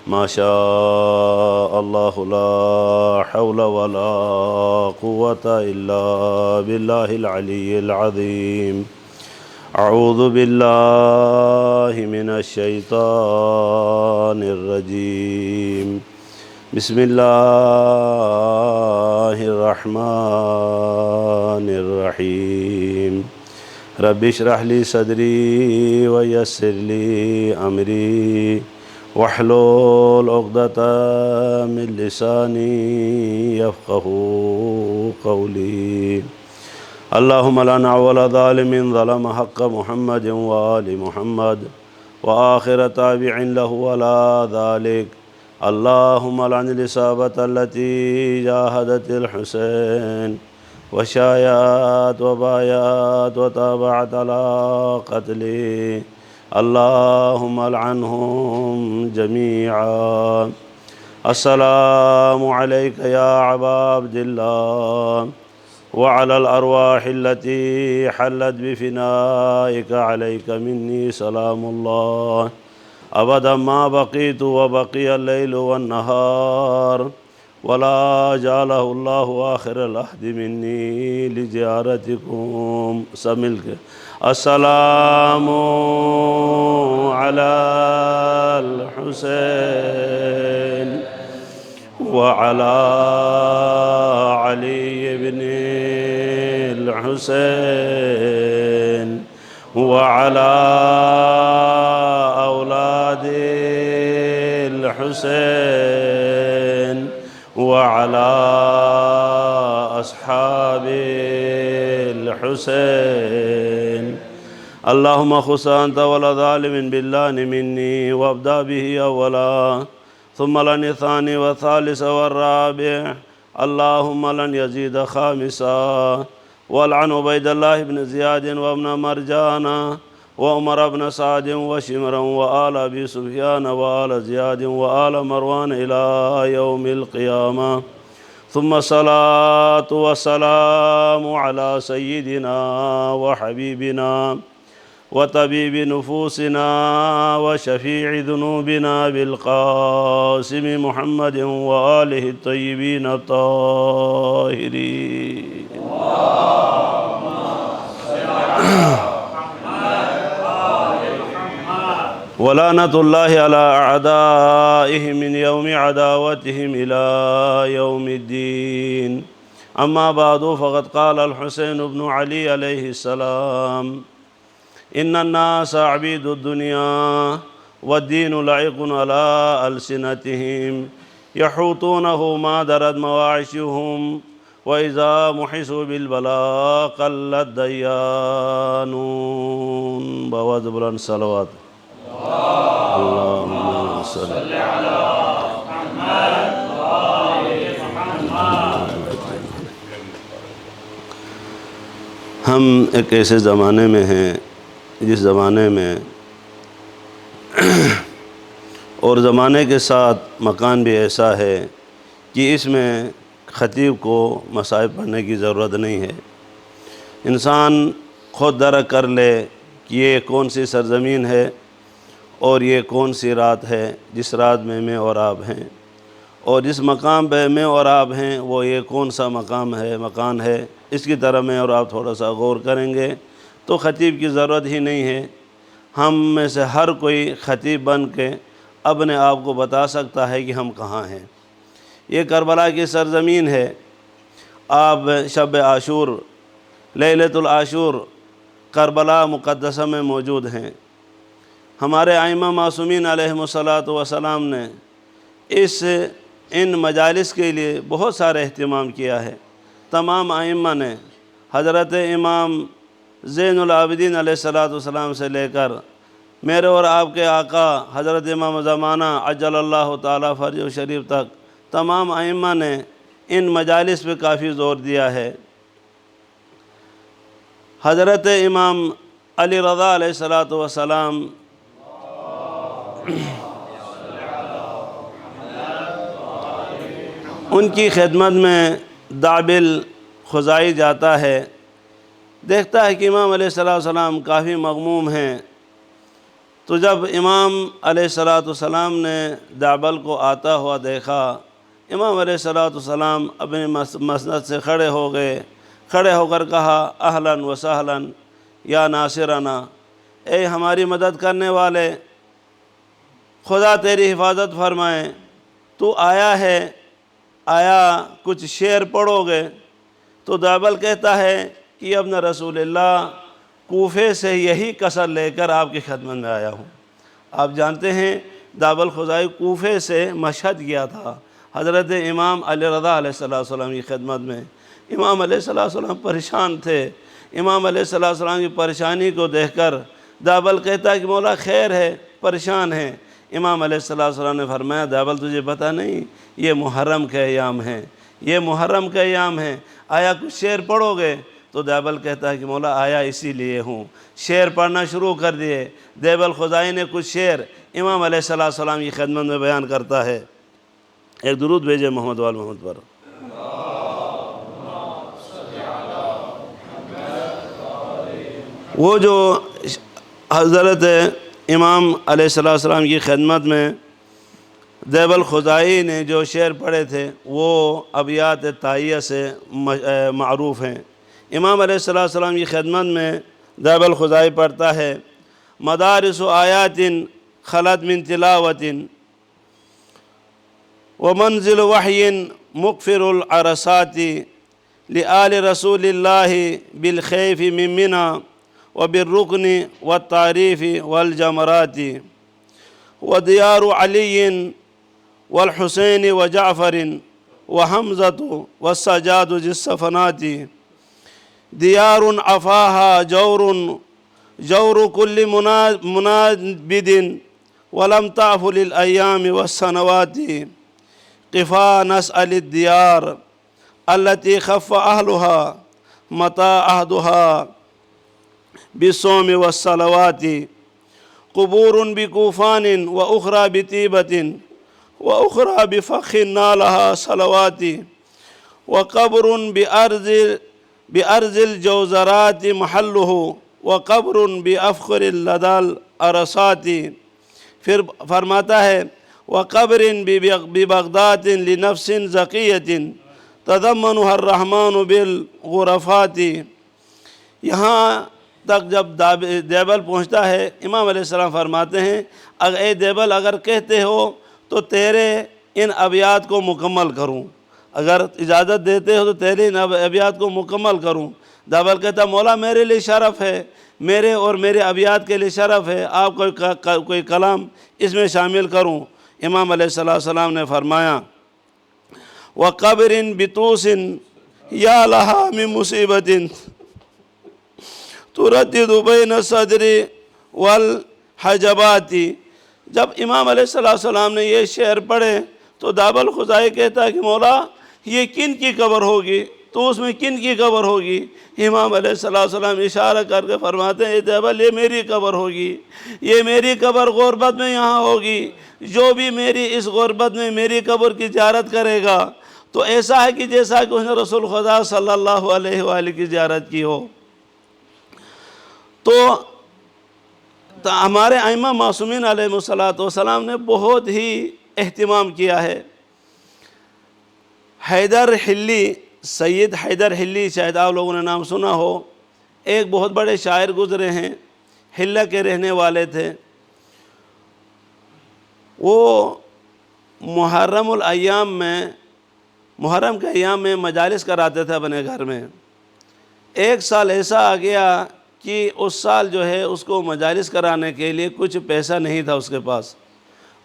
ما شاء الله لا حول ولا قوة إلا بالله العلي العظيم. أعوذ بالله من الشيطان الرجيم. بسم الله الرحمن الرحيم. رب اشرح لي صدري ويسر لي أمري واحلل عقدة من لساني يفقهوا قولي. اللهم لنا ولا ظالم ظلم حق محمد وآل محمد وآخر تابع له ولا ذلك. اللهم لعن الإصابة التي جاهدت الحسين وشايات وبايات وتابعت على قتله. اللهم لعنهم جميعا. السلام عليك يا أبا عبد الله وعلى الأرواح التي حلت بفنائك عليك مني سلام الله أبدا ما بقيت وبقي الليل والنهار ولا جعله الله آخر العهد مني لزيارتكم. سب مل کے السلام على الحسين وعلى علي بن الحسين وعلى أولاد الحسين وعلى أصحاب الحسين. اللهم خص أنت ولا ظالم باللعن مني وابدأ به أولا ثم لن الثاني والثالث والرابع. اللهم لن يزيد خامسا والعن عبيد الله بن زياد وابن مرجانا وعمر بن سعد وشمرا وآل أبي سفيان وآل زياد وآل مروان إلى يوم القيامة. ثم الصلاة والسلام على سيدنا وحبيبنا وطبيب نفوسنا وشفيع ذنوبنا بالقاسم محمد وآله الطيبين الطاهرين. ولعنة الله على أعدائهم من يوم عداوتهم إلى يوم الدين. أما بعد فقد قال الحسين بن علي عليه السلام إن الناس عبيد الدنيا والدين لعق على ألسنتهم يحوطونه ما درت مواعشهم وإذا محسوا بالبلاء قل الديانون. بواد بلند صلوات. اللهم صل على محمد وآل محمد. ہم ایک ایسے زمانے میں ہیں جس زمانے میں اور زمانے کے ساتھ مکان بھی ایسا ہے کہ اس میں خطیب کو مصائب پڑھنے کی ضرورت نہیں ہے. انسان خود درک کر لے کہ یہ کون سی سرزمین ہے اور یہ کون سی رات ہے جس رات میں اور آپ ہیں، اور جس مقام پہ میں اور آپ ہیں وہ یہ کون سا مکان ہے. اس کی طرح میں اور آپ تھوڑا سا غور کریں گے تو خطیب کی ضرورت ہی نہیں ہے. ہم میں سے ہر کوئی خطیب بن کے اپنے آپ کو بتا سکتا ہے کہ ہم کہاں ہیں. یہ کربلا کی سرزمین ہے. آپ شب عاشور لیلۃ العاشور کربلا مقدسہ میں موجود ہیں. ہمارے ائمہ معصومین علیہم الصلاۃ والسلام نے ان مجالس کے لیے بہت سارا اہتمام کیا ہے. تمام ائمہ نے حضرت امام زین العابدین علیہ السلام سے لے کر میرے اور آپ کے آقا حضرت امام زمانہ عجل اللہ تعالیٰ فرجہ شریف تک تمام ائمہ نے ان مجالس پہ کافی زور دیا ہے. حضرت امام علی رضا علیہ السلام ان کی خدمت میں دابل خزائی جاتا ہے، دیکھتا ہے کہ امام علیہ السلام کافی مغموم ہیں، تو جب امام علیہ الصلوۃ والسلام نے دابل کو آتا ہوا دیکھا، امام علیہ الصلوۃ والسلام اپنے مسند سے کھڑے ہو گئے، کھڑے ہو کر کہا اہلاً و سہلاً یا ناصرنا، اے ہماری مدد کرنے والے، خدا تیری حفاظت فرمائے، تو آیا ہے، آیا کچھ شعر پڑھو گے؟ تو دابل کہتا ہے کہ ابن رسول اللہ، کوفے سے یہی کسر لے کر آپ کی خدمت میں آیا ہوں۔ آپ جانتے ہیں دابل خزائی کوفے سے مشہد گیا تھا حضرت امام علی رضا علیہ السلام کی خدمت میں۔ امام علیہ السلام پریشان تھے۔ امام علیہ السلام کی پریشانی کو دیکھ کر دابل کہتا ہے کہ مولا خیر ہے، پریشان ہے۔ امام علیہ السلام نے فرمایا دابل تجھے پتہ نہیں یہ محرم کے ایام ہیں، یہ محرم کے ایام ہیں، آیا کچھ شعر پڑھو گے؟ تو دابل کہتا ہے کہ مولا آیا اسی لیے ہوں۔ شعر پڑھنا شروع کر دیے۔ دابل خزائی نے کچھ شعر امام علیہ السلام کی خدمت میں بیان کرتا ہے۔ ایک درود بھیجے محمد وال محمد پر۔ وہ جو حضرت امام علیہ السلام کی خدمت میں دابل خزائی نے جو شعر پڑھے تھے وہ ابیات طائیہ سے معروف ہیں۔ امام علیہ السلام کی خدمت میں دابل خزائی پڑھتا ہے مدارس آیات خلت من تلاوت ومنزل وحی مغفر العرصات لآل رسول اللہ بالخیف من منى وبالرکن والتعریف والجمرات ودیار علی والحسین وجعفر وحمزۃ والسجاد ذی الصفنات دیار عفاها جور كل منابد ولم تعف للأيام والسنوات قفا نسأل الديار التي خف أهلها متى عهدها بالصوم والصلوات قبور بكوفان وأخرى بطيبة وأخرى بفخ نالها صلوات وقبر بأرض الجوزرات محله وقبر بأفخر لدى الأرصات۔ پھر فرماتا ہے وقبر ببغداد لنفس زکیۃ تضمنها الرحمن بالغرفات۔ یہاں تک جب دابل پہنچتا ہے امام علیہ السلام فرماتے ہیں اے دابل اگر کہتے ہو تو تیرے ان ابیات کو مکمل کروں، اگر اجازت دیتے ہو تو تیرے ان ابیات کو مکمل کروں۔ دابل کہتا مولا میرے لیے شرف ہے، میرے اور میرے ابیات کے لیے شرف ہے، آپ کوئی کلام اس میں شامل کروں۔ امام علیہ السلام نے فرمایا وَقَبْرٍ بِطُوسٍ يَا لَهَا مِن مُصِيبَةٍ تُرَدِّدُ بَيْنَ الصَّدْرِ وَالْحَجَبَاتِ۔ جب امام علیہ السلام نے یہ شعر پڑھے تو دابل خزائی کہتا ہے کہ مولا یہ کن کی قبر ہوگی، تو اس میں کن کی قبر ہوگی؟ امام علیہ السلام اشارہ کر کے فرماتے ہیں دابل یہ میری قبر ہوگی، یہ میری قبر غربت میں یہاں ہوگی، جو بھی میری اس غربت میں میری قبر کی زیارت کرے گا تو ایسا ہے کہ جیسا کہ اس نے رسول خدا صلی اللہ علیہ وآلہ کی زیارت کی ہو۔ تو ہمارے ائمہ معصومین علیہ السلام نے بہت ہی اہتمام کیا ہے۔ حیدر حلی، سید حیدر حلی، شاید آپ لوگوں نے نام سنا ہو، ایک بہت بڑے شاعر گزرے ہیں، حلہ کے رہنے والے تھے۔ وہ محرم کے ایام میں مجالس کراتے تھے اپنے گھر میں۔ ایک سال ایسا آ گیا کہ اس سال جو ہے اس کو مجالس کرانے کے لیے کچھ پیسہ نہیں تھا اس کے پاس،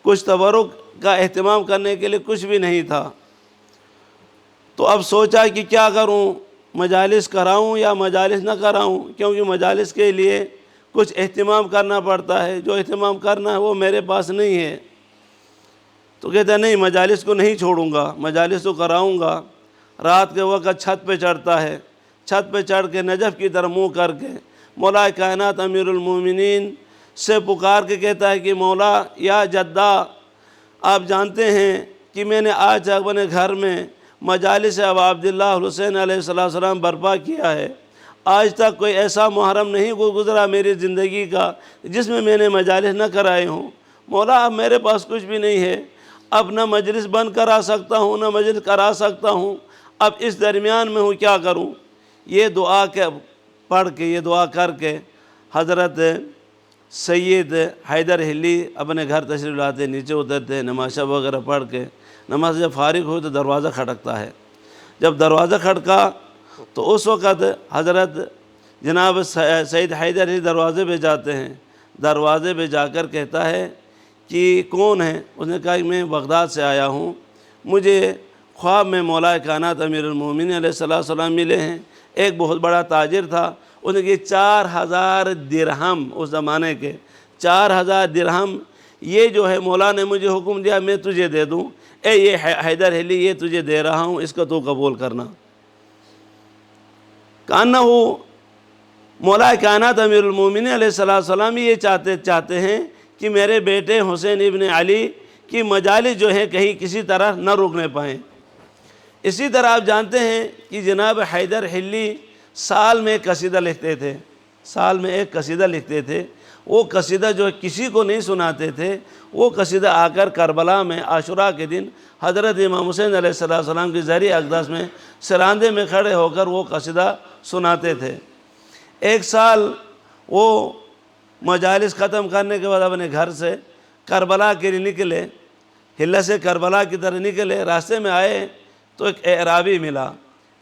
کچھ تبرک کا اہتمام کرنے کے لیے کچھ بھی نہیں تھا۔ تو اب سوچا کہ کیا کروں، مجالس کراؤں یا مجالس نہ کراؤں، کیونکہ مجالس کے لیے کچھ اہتمام کرنا پڑتا ہے، جو اہتمام کرنا ہے وہ میرے پاس نہیں ہے۔ تو کہتا ہے نہیں مجالس کو نہیں چھوڑوں گا، مجالس تو کراؤں گا۔ رات کے وقت چھت پہ چڑھتا ہے، چھت پہ چڑھ کے نجف کی طرف منہ کر کے مولا کائنات امیر المومنین سے پکار کے کہتا ہے کہ مولا یا جدہ، آپ جانتے ہیں کہ میں نے آج اپنے گھر میں مجالس ابا عبداللہ حسین علیہ السلام برپا کیا ہے، آج تک کوئی ایسا محرم نہیں گزرا میری زندگی کا جس میں میں نے مجالس نہ کرائے ہوں۔ مولا اب میرے پاس کچھ بھی نہیں ہے، اب نہ مجلس بند کرا سکتا ہوں نہ مجلس کرا سکتا ہوں، اب اس درمیان میں ہوں، کیا کروں؟ یہ دعا پڑھ کے، یہ دعا کر کے حضرت سید حیدر حلی اپنے گھر تشریف لاتے، نیچے اترتے، نماز وغیرہ پڑھ کے، نماز جب فارغ ہوئی تو دروازہ کھٹکتا ہے۔ جب دروازہ کھٹکا تو اس وقت حضرت جناب سید حیدر حلی دروازے پہ جاتے ہیں، دروازے پہ جا کر کہتا ہے کہ کون ہے؟ اس نے کہا کہ میں بغداد سے آیا ہوں، مجھے خواب میں مولا کائنات امیر المومنین علیہ السلام ملے ہیں۔ ایک بہت بڑا تاجر تھا، اس نے کہ 4000 درہم، اس زمانے کے 4000 درہم یہ جو ہے مولا نے مجھے حکم دیا میں تجھے دے دوں، اے یہ حیدر حلی یہ تجھے دے رہا ہوں، اس کا تو قبول کرنا۔ کانہ مولا کائنات امیر المومنین علیہ السلام یہ چاہتے ہیں کہ میرے بیٹے حسین ابن علی کی مجالس جو ہے کہیں کسی طرح نہ رکنے پائیں۔ اسی طرح آپ جانتے ہیں کہ جناب حیدر حلی سال میں ایک قصیدہ لکھتے تھے، سال میں ایک قصیدہ لکھتے تھے، وہ قصیدہ جو کسی کو نہیں سناتے تھے، وہ قصیدہ آ کر کربلا میں عاشوراء کے دن حضرت امام حسین علیہ السلام کی زہری اقداس میں سراندے میں کھڑے ہو کر وہ قصیدہ سناتے تھے۔ ایک سال وہ مجالس ختم کرنے کے بعد اپنے گھر سے کربلا کے لیے نکلے، حلہ سے کربلا کی طرح نکلے، راستے میں آئے تو ایک اعرابی ملا۔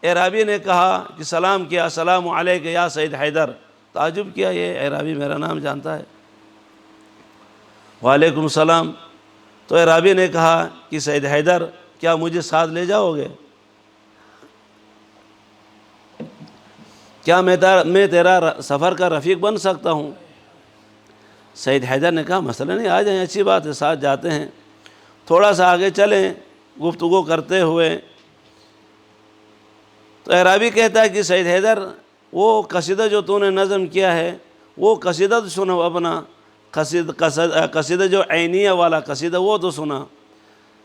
اعرابی نے کہا کہ سلام کیا، السلام علیک یا سید حیدر۔ تعجب کیا، یہ اعرابی میرا نام جانتا ہے۔ وعلیکم السلام۔ تو اعرابی نے کہا کہ سید حیدر کیا مجھے ساتھ لے جاؤ گے؟ کیا میں تیرا سفر کا رفیق بن سکتا ہوں؟ سید حیدر نے کہا مسئلہ نہیں، آ جائیں، اچھی بات ہے، ساتھ جاتے ہیں۔ تھوڑا سا آگے چلیں گفتگو کرتے ہوئے تو اعرابی کہتا ہے کہ سید حیدر وہ قصیدہ جو تو نے نظم کیا ہے وہ قصیدہ تو سنو، اپنا قصیدہ جو عینیہ والا قصیدہ وہ تو سنا۔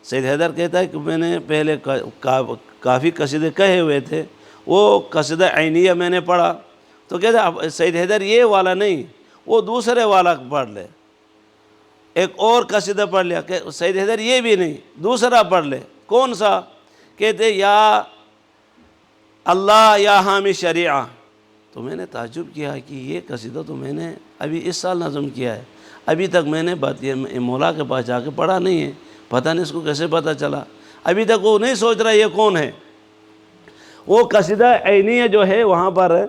سید حیدر کہتا ہے کہ میں نے پہلے کافی قصیدے کہے ہوئے تھے، وہ قصیدہ عینیہ میں نے پڑھا۔ تو کہتا ہے سید حیدر یہ والا نہیں، وہ دوسرے والا پڑھ لے۔ ایک اور قصیدہ پڑھ لیا کہ سید حیدر یہ بھی نہیں، دوسرا پڑھ لے۔ کون سا؟ کہتے یا اللہ یا حامی شریعہ۔ تو میں نے تعجب کیا کہ یہ قصیدہ تو میں نے ابھی اس سال نظم کیا ہے، ابھی تک میں نے مولا کے پاس جا کے پڑھا نہیں ہے، پتہ نہیں اس کو کیسے پتہ چلا۔ ابھی تک وہ نہیں سوچ رہا یہ کون ہے۔ وہ قصیدہ عینیہ جو ہے وہاں پر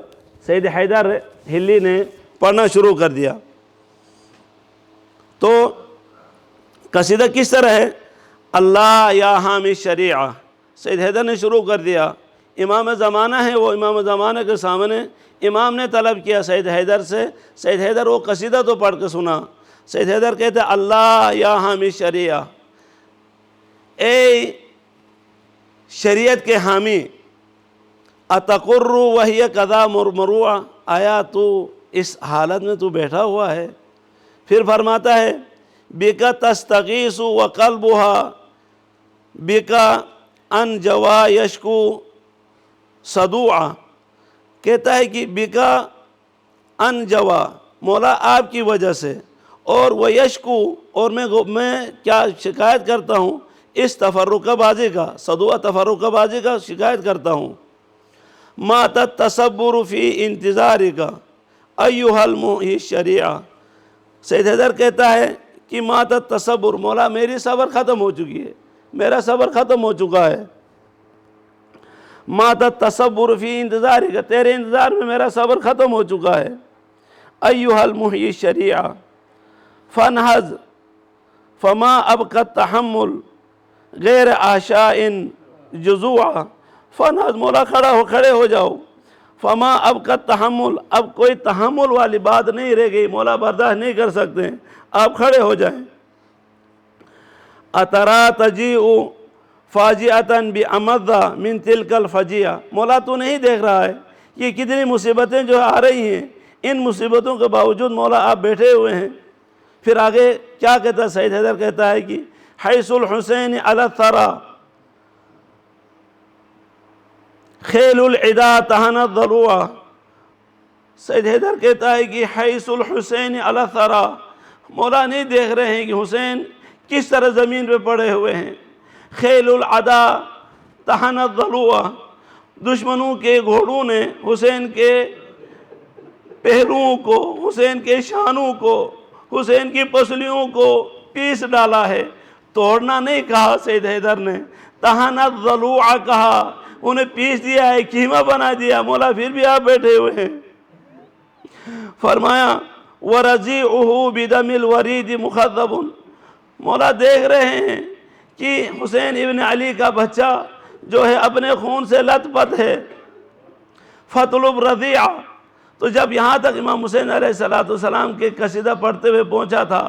سید حیدر حلی نے پڑھنا شروع کر دیا۔ تو قصیدہ کس طرح ہے؟ اللہ یا حامی شریعہ، سید حیدر نے شروع کر دیا۔ امام زمانہ ہے، وہ امام زمانہ کے سامنے امام نے طلب کیا سید حیدر سے، سید حیدر وہ قصیدہ تو پڑھ کے سنا۔ سید حیدر کہتے ہیں اللہ یا حامی شریعہ، اے شریعت کے حامی، اتقر وہی قضا مروعہ، آیا تو اس حالت میں تو بیٹھا ہوا ہے؟ پھر فرماتا ہے بِکَ تَسْتَغِیثُ وَقَلْبُهَا بِکَ أَنْ جَوَا یشکو صدوعا۔ کہتا ہے کہ بِکَ أَنْ جَوَا، مولا آپ کی وجہ سے، اور وہ یشکو، اور میں کیا شکایت کرتا ہوں، اس تفرقہ بازی کا، صدوع تفرقہ بازی کا شکایت کرتا ہوں۔ مَاتَ التَّصَبُّرُ فِي انتظارِکَ ایُّہَا الْمُحْیِی الشَّرِیعَ۔ سید حیدر کہتا ہے کہ مَاتَ التَّصَبُّر، مولا میری صبر ختم ہو چکی ہے، میرا صبر ختم ہو چکا ہے۔ مَاتَ التَّصَبُّرُ فِی انتظارِکَ، تیرے انتظار میں میرا صبر ختم ہو چکا ہے۔ ایُّہَا الْمُحْیِی الشَّرِیعَ فَانْہَضْ فَمَا أَبْقَى التَّحَمُّلُ غَیْرَ عَشَاءٍ جُزُوعًا۔ فَانْہَضْ، مولا کھڑے ہو جاؤ۔ فَمَا أَبْقَى التَّحَمُّلُ، اب کوئی تحمل والی بات نہیں رہ گئی، مولا برداشت نہیں کر سکتے، آپ کھڑے ہو جائیں۔ أَتَرَى تَجِیءُ فَاجِعَةً بِأَمَضَّ مِنْ تِلْکَ الْفَجِیعَ۔ مولا تو نہیں دیکھ رہا ہے یہ کتنی مصیبتیں جو آ رہی ہیں، ان مصیبتوں کے باوجود مولا آپ بیٹھے ہوئے ہیں۔ پھر آگے کیا کہتا ہے؟ سید حیدر کہتا ہے کہ حیث الحسین علی الثری خیل العدا تہنت ضلوعا سید حیدر کہتا ہے کہ حیث الحسین علی ثرا، مولا نہیں دیکھ رہے ہیں کہ حسین کس طرح زمین پہ پڑے ہوئے ہیں. خیل العدا طحنت ضلوع، دشمنوں کے گھوڑوں نے حسین کے پہلوؤں کو، حسین کے شانوں کو، حسین کی پسلیوں کو پیس ڈالا ہے. توڑنا نہیں کہا سید حیدر نے، طحنت ضلوع کہا، انہیں پیس دیا ہے، کیما بنا دیا. مولا پھر بھی آپ بیٹھے ہوئے ہیں. فرمایا وَرَزِعُهُ بِدَمِ الْوَرِيدِ مُخَذَّبٌ، مولا دیکھ رہے ہیں کہ حسین ابن علی کا بچہ جو ہے اپنے خون سے لت پت ہے. فَطْلُبْ رَضِعَ، تو جب یہاں تک امام حسین علیہ السلام کے قصیدہ پڑھتے ہوئے پہنچا تھا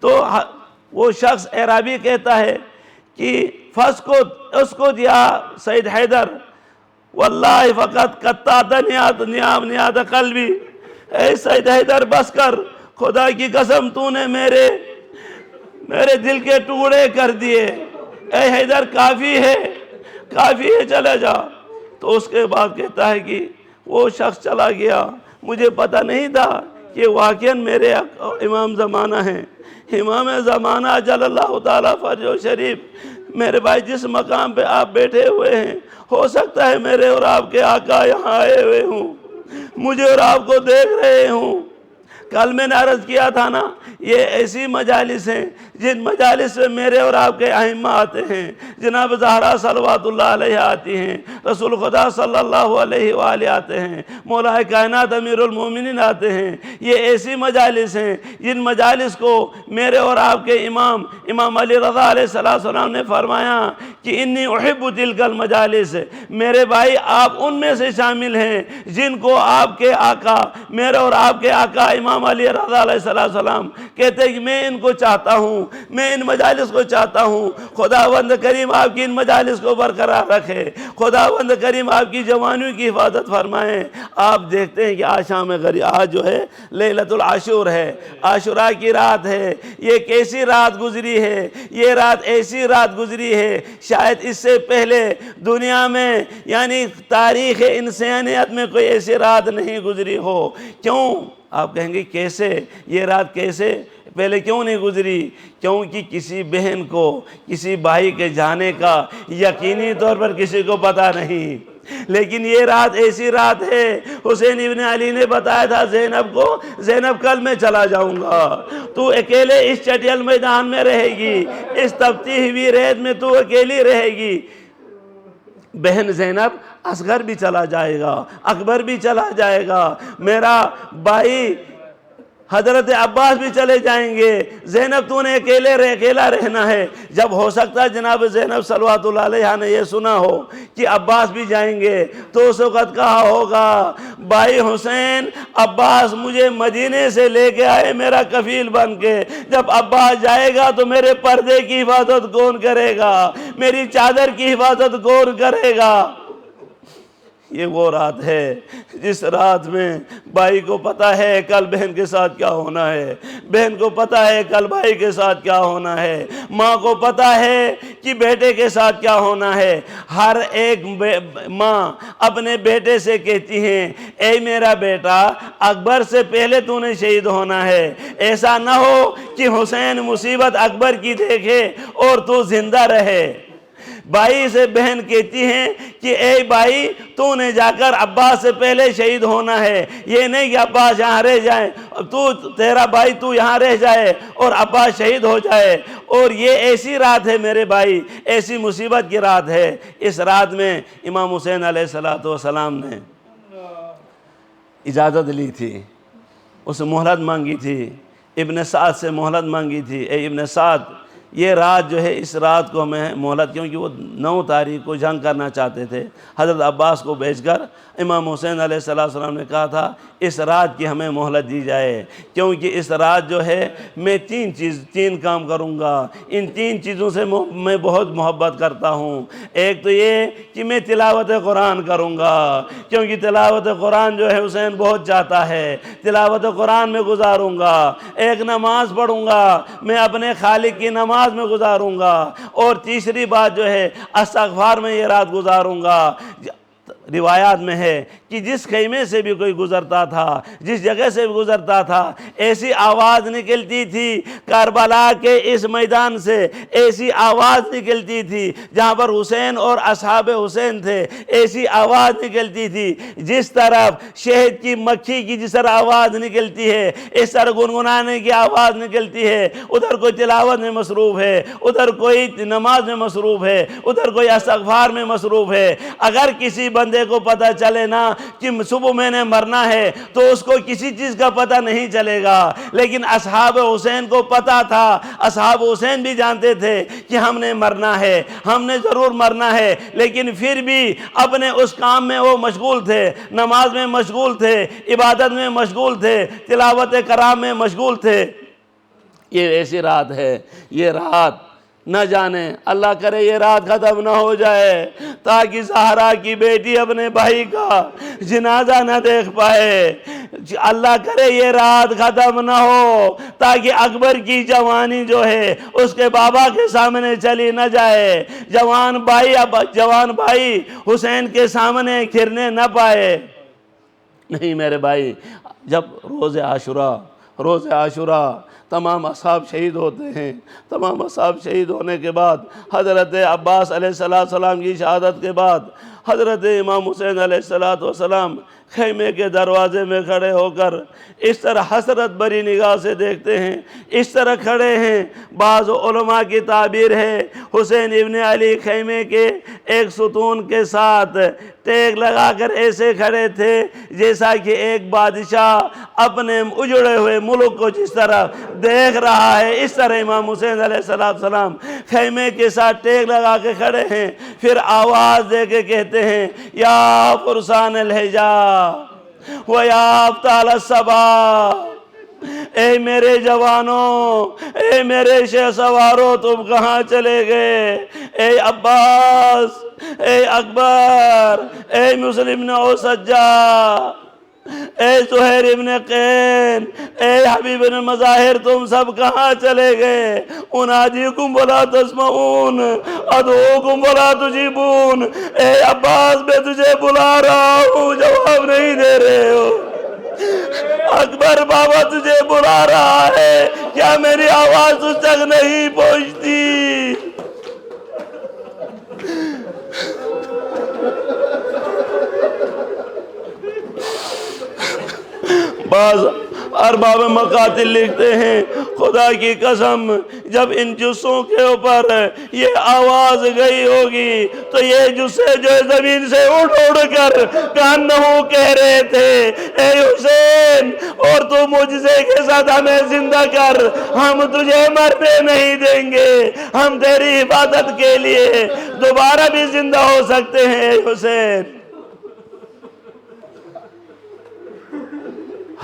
تو وہ شخص اعرابی کہتا ہے کہ اسکت یا سید حیدر، واللہ فقط قطعت نیاد قلبی، اے سید حیدر بس کر، خدا کی قسم تو نے میرے دل کے ٹکڑے کر دیے. اے حیدر کافی ہے چلا جا. تو اس کے بعد کہتا ہے کہ وہ شخص چلا گیا. مجھے پتہ نہیں تھا کہ واقعاً میرے امام زمانہ ہیں. امام زمانہ جل اللہ تعالیٰ فرجہ شریف، میرے بھائی جس مقام پہ آپ بیٹھے ہوئے ہیں، ہو سکتا ہے میرے اور آپ کے آقا یہاں آئے ہوئے ہوں، مجھے اور آپ کو دیکھ رہے ہوں. کل میں نے عرض کیا تھا نا، یہ ایسی مجالس ہیں جن مجالس میں میرے اور آپ کے ائمہ آتے ہیں. جناب زہرا صلوات اللہ علیہ آتی ہیں، رسول خدا صلی اللہ علیہ وآلہ آتے ہیں، مولا کائنات امیر المومنین آتے ہیں. یہ ایسی مجالس ہیں جن مجالس کو میرے اور آپ کے امام علی رضا علیہ السلام نے فرمایا کہ انی احب تلک المجالس. میرے بھائی آپ ان میں سے شامل ہیں جن کو آپ کے آقا، میرے اور آپ کے آقا امام علی رضا علیہ السلام کہتے ہیں کہ میں ان کو چاہتا ہوں، میں ان مجالس کو چاہتا ہوں. خداوند کریم آپ کی ان مجالس کو برقرار رکھے، خداوند کریم آپ کی جوانیوں کی حفاظت فرمائیں. آپ دیکھتے ہیں کہ آج شام غریب، آج جو ہے لیلۃ العاشور ہے، عاشوراء کی رات ہے. یہ کیسی رات گزری ہے، یہ رات ایسی رات گزری ہے شاید اس سے پہلے دنیا میں یعنی تاریخ انسانیت میں کوئی ایسی رات نہیں گزری ہو. کیوں؟ آپ کہیں گے کیسے یہ رات کیسے پہلے کیوں نہیں گزری؟ کیونکہ کسی بہن کو، کسی بھائی کے جانے کا یقینی طور پر کسی کو پتہ نہیں. لیکن یہ رات ایسی رات ہے، حسین ابن علی نے بتایا تھا زینب کو، زینب کل میں چلا جاؤں گا، تو اکیلے اس چٹیل میدان میں رہے گی، اس تپتی ہوئی ریت میں تو اکیلی رہے گی. بہن زینب، اصغر بھی چلا جائے گا، اکبر بھی چلا جائے گا، میرا بھائی حضرت عباس بھی چلے جائیں گے. زینب تو نے اکیلا رہنا ہے. جب ہو سکتا ہے جناب زینب صلوات اللہ علیہ نے یہ سنا ہو کہ عباس بھی جائیں گے تو اس وقت کہا ہوگا بھائی حسین، عباس مجھے مدینے سے لے کے آئے میرا کفیل بن کے. جب عباس جائے گا تو میرے پردے کی حفاظت کون کرے گا؟ میری چادر کی حفاظت کون کرے گا؟ یہ وہ رات ہے جس رات میں بھائی کو پتہ ہے کل بہن کے ساتھ کیا ہونا ہے، بہن کو پتہ ہے کل بھائی کے ساتھ کیا ہونا ہے، ماں کو پتہ ہے کہ بیٹے کے ساتھ کیا ہونا ہے. ہر ایک ماں اپنے بیٹے سے کہتی ہیں اے میرا بیٹا، اکبر سے پہلے تو نے شہید ہونا ہے. ایسا نہ ہو کہ حسین مصیبت اکبر کی دیکھے اور تو زندہ رہے. بھائی سے بہن کہتی ہیں کہ اے بھائی، تو نے جا کر عباس سے پہلے شہید ہونا ہے. یہ نہیں کہ عباس یہاں رہ جائے، تیرا بھائی تو یہاں رہ جائے اور عباس شہید ہو جائے. اور یہ ایسی رات ہے میرے بھائی، ایسی مصیبت کی رات ہے. اس رات میں امام حسین علیہ السلام نے اجازت لی تھی، اس مہلت مانگی تھی، ابن سعد سے مہلت مانگی تھی. اے ابن سعد، یہ رات جو ہے، اس رات کو ہمیں مہلت، کیونکہ وہ 9 تاریخ کو جنگ کرنا چاہتے تھے. حضرت عباس کو بھیج کر امام حسین علیہ السلام نے کہا تھا اس رات کی ہمیں مہلت دی جائے، کیونکہ اس رات جو ہے میں 3 کام کروں گا. ان 3 چیزوں سے میں بہت محبت کرتا ہوں. ایک تو یہ کہ میں تلاوت قرآن کروں گا، کیونکہ تلاوت قرآن جو ہے حسین بہت چاہتا ہے. تلاوت قرآن میں گزاروں گا. ایک نماز پڑھوں گا، میں اپنے خالق کی نماز میں گزاروں گا. اور تیسری بات جو ہے استغفار میں یہ رات گزاروں گا. روایات میں ہے کہ جس خیمے سے بھی کوئی گزرتا تھا، جس جگہ سے بھی گزرتا تھا، ایسی آواز نکلتی تھی کربلا کے اس میدان سے، ایسی آواز نکلتی تھی جہاں پر حسین اور اصحاب حسین تھے، ایسی آواز نکلتی تھی جس طرف شہد کی مکھی کی جس طرح آواز نکلتی ہے، اس طرح گنگنانے کی آواز نکلتی ہے۔ ادھر کوئی تلاوت میں مصروف ہے، ادھر کوئی نماز میں مصروف ہے، ادھر کوئی استغفار میں مصروف ہے۔ اگر کسی بندے کو پتہ چلے نا کہ صبح میں نے مرنا ہے تو اس کو کسی چیز کا پتہ نہیں چلے گا، لیکن اصحاب حسین کو پتہ تھا، اصحاب حسین بھی جانتے تھے کہ ہم نے مرنا ہے، ہم نے ضرور مرنا ہے، لیکن پھر بھی اپنے اس کام میں وہ مشغول تھے، نماز میں مشغول تھے، عبادت میں مشغول تھے، تلاوت کرام میں مشغول تھے۔ یہ ایسی رات ہے، یہ رات نہ جانے، اللہ کرے یہ رات ختم نہ ہو جائے تاکہ زہرا کی بیٹی اپنے بھائی کا جنازہ نہ دیکھ پائے۔ اللہ کرے یہ رات ختم نہ ہو تاکہ اکبر کی جوانی جو ہے اس کے بابا کے سامنے چلی نہ جائے، جوان بھائی حسین کے سامنے کھرنے نہ پائے۔ نہیں میرے بھائی، جب روز عاشورہ تمام اصحاب شہید ہوتے ہیں، تمام اصحاب شہید ہونے کے بعد حضرت عباس علیہ السلام کی شہادت کے بعد حضرت امام حسین علیہ السلام خیمے کے دروازے میں کھڑے ہو کر اس طرح حسرت بری نگاہ سے دیکھتے ہیں، اس طرح کھڑے ہیں۔ بعض علماء کی تعبیر ہے حسین ابن علی خیمے کے ایک ستون کے ساتھ ٹیک لگا کر ایسے کھڑے تھے جیسا کہ ایک بادشاہ اپنے اجڑے ہوئے ملک کو جس طرح دیکھ رہا ہے، اس طرح امام حسین علیہ السلام خیمے کے ساتھ ٹیک لگا کے کھڑے ہیں۔ پھر آواز دے کے کہتے ہیں یا فرسان الحجا و یا ابطال الصبا، اے میرے جوانوں، اے میرے شہ سواروں، تم کہاں چلے گئے؟ اے عباس، اے اکبر، اے مسلم بن اوسجا، اے زہیر ابن قین، اے حبیب بن مظاہر، تم سب کہاں چلے گئے؟ انادیکم ولا تسمعون، ادعوکم ولا تجیبون، اے عباس میں تجھے بلا رہا ہوں، جواب نہیں دے رہے ہو۔ اکبر بابا تجھے بلا رہا ہے، کیا میری آواز تجھ تک نہیں پہنچتی؟ بعض ارباب مقاتل لکھتے ہیں خدا کی قسم جب ان جثوں کے اوپر یہ آواز گئی ہوگی تو یہ جثے جو زمین سے اٹھ کر کانہو کہہ رہے تھے اے حسین اور تو معجزے کے ساتھ ہمیں زندہ کر، ہم تجھے مرنے نہیں دیں گے، ہم تیری عبادت کے لیے دوبارہ بھی زندہ ہو سکتے ہیں۔ اے حسین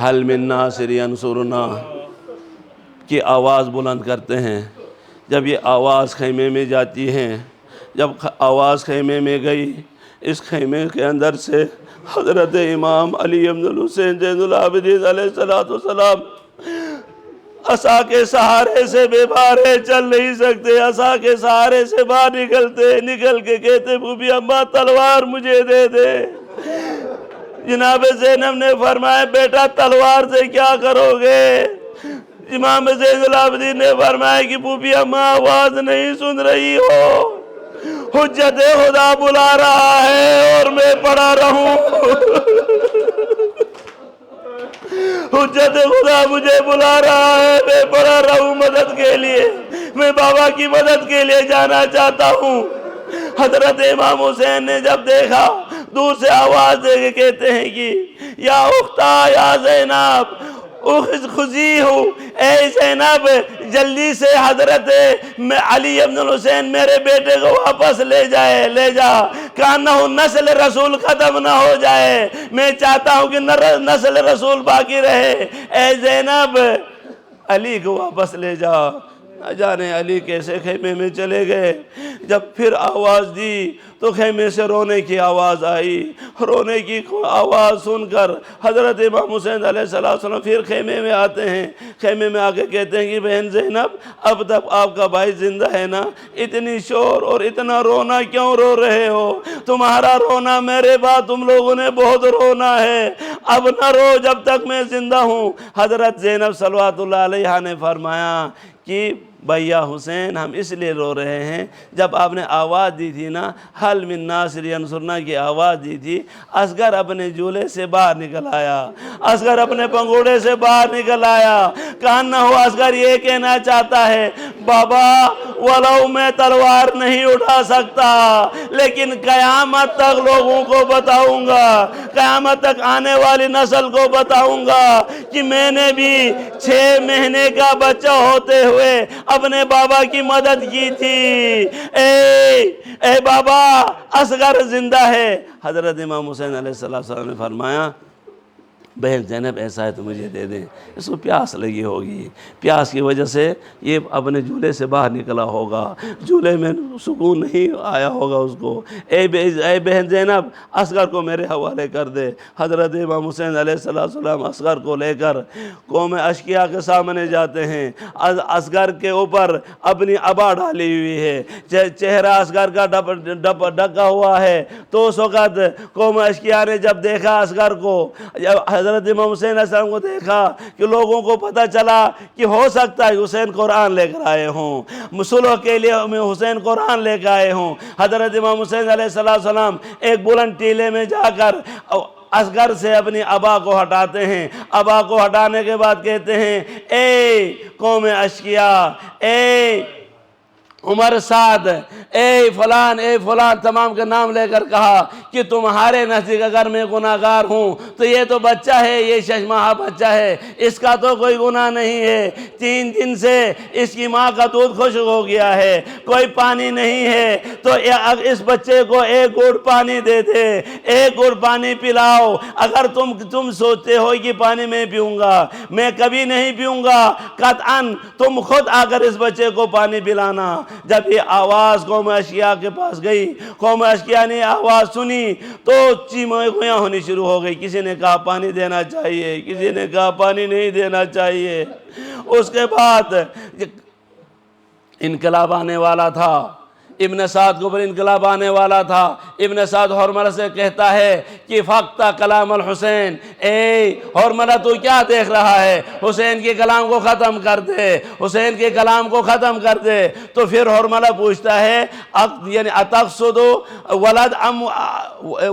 حل من ناصر ینصرنا کی آواز بلند کرتے ہیں۔ جب یہ آواز خیمے میں جاتی ہے، جب آواز خیمے میں گئی، اس خیمے کے اندر سے حضرت امام علی بن الحسین زین العابدین علیہ السلام عصا کے سہارے سے بے بارے چل نہیں سکتے، عصا کے سہارے سے باہر نکل کے کہتے پھوپھی اماں تلوار مجھے دے دے۔ جناب زینب نے فرمایا بیٹا تلوار سے کیا کرو گے؟ امام زین العابدین نے فرمایا کہ پھوپھی اماں آواز نہیں سن رہی ہو، حجت خدا بلا رہا ہے اور میں پڑا رہوں۔ حجت خدا مجھے بلا رہا ہے، میں پڑا رہوں مدد کے لیے، میں بابا کی مدد کے لیے جانا چاہتا ہوں۔ حضرت امام حسین نے جب دیکھا دور سے آواز دے کے کہتے ہیں کہ یا اختہ یا زینب خزی ہوں، اے زینب جلدی سے حضرت علی بن الحسین میرے بیٹے کو واپس لے جا، کانہو نسل رسول ختم نہ ہو جائے، میں چاہتا ہوں کہ نسل رسول باقی رہے۔ اے زینب علی کو واپس لے جا۔ نہ جانے علی کیسے خیمے میں چلے گئے۔ جب پھر آواز دی تو خیمے سے رونے کی آواز آئی۔ رونے کی آواز سن کر حضرت امام حسین علیہ السلام پھر خیمے میں آتے ہیں۔ خیمے میں آ کے کہتے ہیں کہ بہن زینب اب تک آپ کا بھائی زندہ ہے نا، اتنی شور اور اتنا رونا کیوں رو رہے ہو؟ تمہارا رونا میرے بعد تم لوگوں نے بہت رونا ہے، اب نہ رو جب تک میں زندہ ہوں۔ حضرت زینب صلوات اللہ علیہا نے فرمایا کہ بھیا حسین ہم اس لیے رو رہے ہیں، جب آپ نے آواز دی تھی نا حل من ناصر ینصرنا کی آواز دی تھی، اصغر اپنے جھولے سے باہر نکل آیا، اصغر اپنے پنگوڑے سے باہر نکل آیا۔ کہنا ہو اصغر یہ کہنا چاہتا ہے بابا ولو میں تلوار نہیں اٹھا سکتا لیکن قیامت تک لوگوں کو بتاؤں گا، قیامت تک آنے والی نسل کو بتاؤں گا کہ میں نے بھی 6 مہینے کا بچہ ہوتے ہوئے اپنے بابا کی مدد کی تھی۔ اے بابا اصغر زندہ ہے۔ حضرت امام حسین علیہ السلام نے فرمایا بہن زینب ایسا ہے تو مجھے دے دیں، اس کو پیاس لگی ہوگی، پیاس کی وجہ سے یہ اپنے جھولے سے باہر نکلا ہوگا، جھولے میں سکون نہیں آیا ہوگا اس کو۔ اے بہن زینب اصغر کو میرے حوالے کر دے۔ حضرت امام حسین علیہ السلام اصغر کو لے کر قوم اشقیاء کے سامنے جاتے ہیں۔ اصغر کے اوپر اپنی عبا ڈالی ہوئی ہے، چہرہ اصغر کا ڈھکا ہوا ہے، تو اس وقت قوم اشقیاء نے جب دیکھا اصغر کو، حضرت امام حسین علیہ السلام کو دیکھا کہ لوگوں کو پتہ چلا کہ ہو سکتا ہے حسین قرآن لے کر آئے ہوں، صلح کے لیے حسین قرآن لے کر آئے ہوں۔ حضرت امام حسین علیہ السلام ایک بلند ٹیلے میں جا کر اصغر سے اپنی عبا کو ہٹاتے ہیں۔ عبا کو ہٹانے کے بعد کہتے ہیں اے قوم اشقیاء، اے عمر سعد، اے فلان تمام کا نام لے کر کہا کہ تمہارے نزدیک اگر میں گناہگار ہوں تو یہ تو بچہ ہے، یہ 6 ماہ بچہ ہے، اس کا تو کوئی گناہ نہیں ہے۔ 3 دن سے اس کی ماں کا دودھ خشک ہو گیا ہے، کوئی پانی نہیں ہے، تو اس بچے کو 1 گھونٹ پانی دے دے، 1 گھونٹ پانی پلاؤ۔ اگر تم سوچتے ہو کہ پانی میں پیوں گا، میں کبھی نہیں پیوں گا، قطعاً تم خود آ کر اس بچے کو پانی پلانا۔ جب یہ آواز قوم اشقیاء کے پاس گئی، قوم اشقیاء نے آواز سنی تو چیمویاں ہونی شروع ہو گئی۔ کسی نے کہا پانی دینا چاہیے، کسی نے کہا پانی نہیں دینا چاہیے۔ اس کے بعد انقلاب آنے والا تھا، ابن سعد کے اوپر انقلاب آنے والا تھا۔ ابن سعد حرملہ سے کہتا ہے کہ فقط کلام الحسین، اے حرملہ تو کیا دیکھ رہا ہے، حسین کے کلام کو ختم کر دے، حسین کے کلام کو ختم کر دے۔ تو پھر حرملہ پوچھتا ہے یعنی اتقصد ولد ام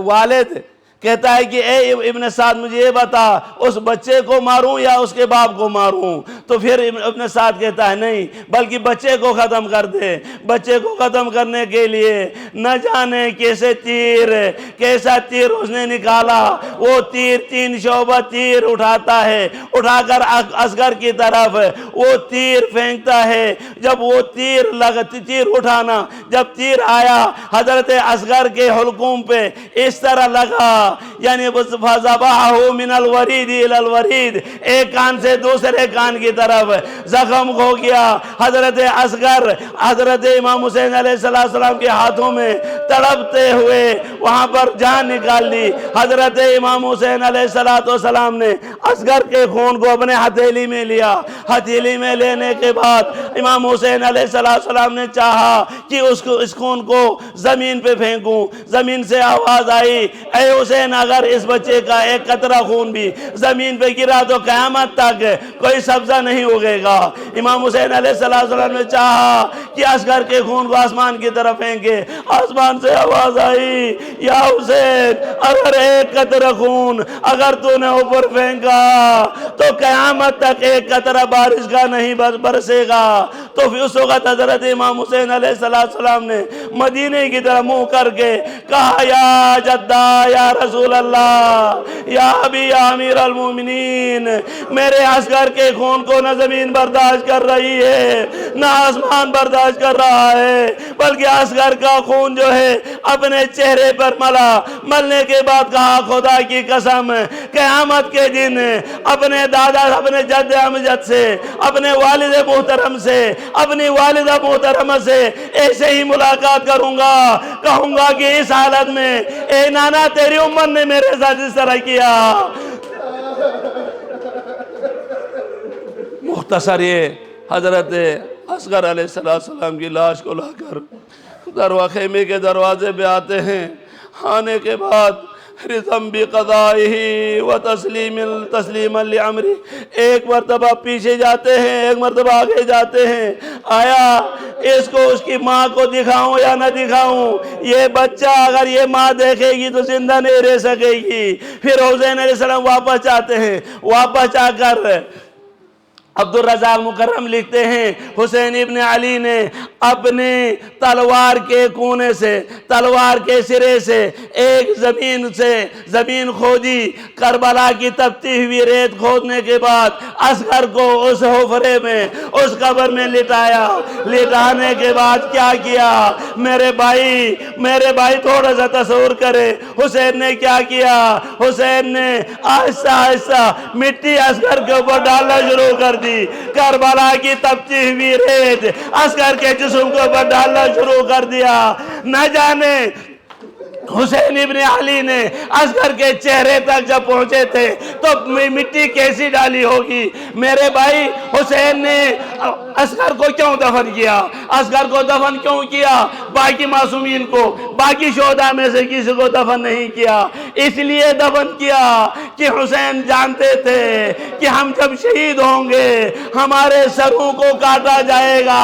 والد، کہتا ہے کہ اے ابن سعد مجھے یہ بتا اس بچے کو ماروں یا اس کے باپ کو ماروں؟ تو پھر ابن سعد کہتا ہے نہیں بلکہ بچے کو ختم کر دے۔ بچے کو ختم کرنے کے لیے نہ جانے کیسا تیر اس نے نکالا، وہ 3 شعبہ تیر اٹھاتا ہے، اٹھا کر اصغر کی طرف وہ تیر پھینکتا ہے۔ جب وہ تیر اٹھانا، جب تیر آیا حضرت اصغر کے حلقوم پہ اس طرح لگا، یعنی فَذَبَحَهُ مِنَ الْوَرِيدِ إِلَى الْوَرِيدِ، ایک کان سے دوسرے کان کی طرف زخم ہو گیا۔ حضرت اصغر حضرت امام حسین علیہ السلام کے ہاتھوں میں تڑپتے ہوئے وہاں پر جان نکال دی۔ حضرت امام حسین علیہ السلام نے اصغر کے خون کو اپنے ہتھیلی میں لیا۔ ہتھیلی میں لینے کے بعد امام حسین علیہ السلام نے چاہا کہ اس خون کو زمین پہ پھینکوں۔ زمین سے آواز آئی اے حسین اگر اس بچے کا 1 قطرہ خون بھی زمین پہ گرا تو قیامت تک کوئی سبزہ نہیں اگے گا۔ امام حسین علیہ السلام نے چاہا کہ اصغر کے خون کو آسمان کی طرف پھینکے۔ آسمان سے آواز آئی یا حسین اگر 1 قطرہ خون اگر تو نے اوپر پھینکا تو قیامت تک 1 قطرہ بارش کا نہیں برسے گا۔ تو پھر اس وقت حضرت امام حسین علیہ السلام نے مدینے کی طرف منہ کر کے کہا یا جدہ یا رسول اللہ، یا ابی یا امیر المومنین، میرے اصغر کے خون کو نہ زمین برداشت کر رہی ہے نہ آسمان برداشت کر رہا ہے، بلکہ اصغر کا خون جو ہے ہے اپنے چہرے پر ملا۔ ملنے کے بعد کہا خدا کی قسم قیامت کے دن اپنے دادا اپنے جد امجد سے اپنے والد محترم سے اپنی والدہ محترمہ سے ایسے ہی ملاقات کروں گا، کہوں گا کہ اس حالت میں اے نانا تیری امت نے میرے ساتھ اس طرح کیا۔ مختصر یہ حضرت اصغر علیہ السلام کی لاش کو لا کر خیمے کے دروازے پہ آتے ہیں۔ آنے کے بعد رضم بقضائہ و تسلیما لعمری، ایک مرتبہ پیچھے جاتے ہیں، ایک مرتبہ آگے جاتے ہیں۔ آیا اس کو اس کی ماں کو دکھاؤں یا نہ دکھاؤں؟ یہ بچہ اگر یہ ماں دیکھے گی تو زندہ نہیں رہ سکے گی۔ پھر حسین علیہ السلام واپس آتے ہیں، واپس آ کر عبدالرزاق مکرم لکھتے ہیں حسین ابن علی نے اپنے تلوار کے کونے سے، تلوار کے سرے سے ایک زمین کھودی، کربلا کی تپتی ہوئی ریت کھودنے کے بعد اصغر کو اس حفرے میں اس قبر میں لٹایا۔ لٹانے کے بعد کیا کیا میرے بھائی تھوڑا سا تصور کرے حسین نے کیا کیا۔ حسین نے آہستہ آہستہ مٹی اصغر کے اوپر ڈالنا شروع کر دی، کربلا کی تپتی ہوئی ریت اصغر کے جسم کے اوپر ڈالنا شروع کر دیا۔ نہ جانے حسین ابن علی نے اصغر کے چہرے تک جب پہنچے تھے تو مٹی کیسی ڈالی ہوگی۔ میرے بھائی حسین نے اصغر کو کیوں دفن کیا؟ اصغر کو دفن کیوں کیا؟ باقی معصومین کو، باقی شہداء میں سے کسی کو دفن نہیں کیا؟ اس لیے دفن کیا کہ حسین جانتے تھے کہ ہم جب شہید ہوں گے ہمارے سروں کو کاٹا جائے گا،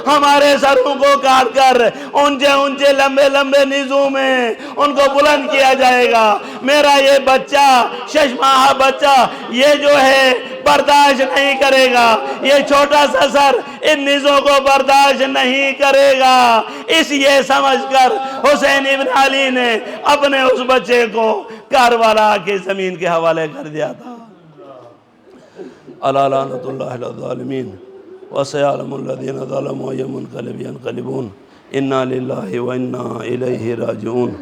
ہمارے سروں کو کاٹ کر اونچے لمبے لمبے نیزوں میں ان کو بلند کیا جائے گا۔ میرا یہ بچہ 6 ماہ بچہ یہ جو ہے برداشت نہیں کرے گا، یہ چھوٹا سا سر ان نیزوں کو برداشت نہیں کرے گا۔ اس یہ سمجھ کر حسین ابن علی نے اپنے اس بچے کو کربلا کی زمین کے حوالے کر دیا تھا۔ الا لعنۃ اللہ علی الظالمین وسيعلم الذين ظلموا أي منقلب ينقلبون انا للہ وانا الیہ راجعون۔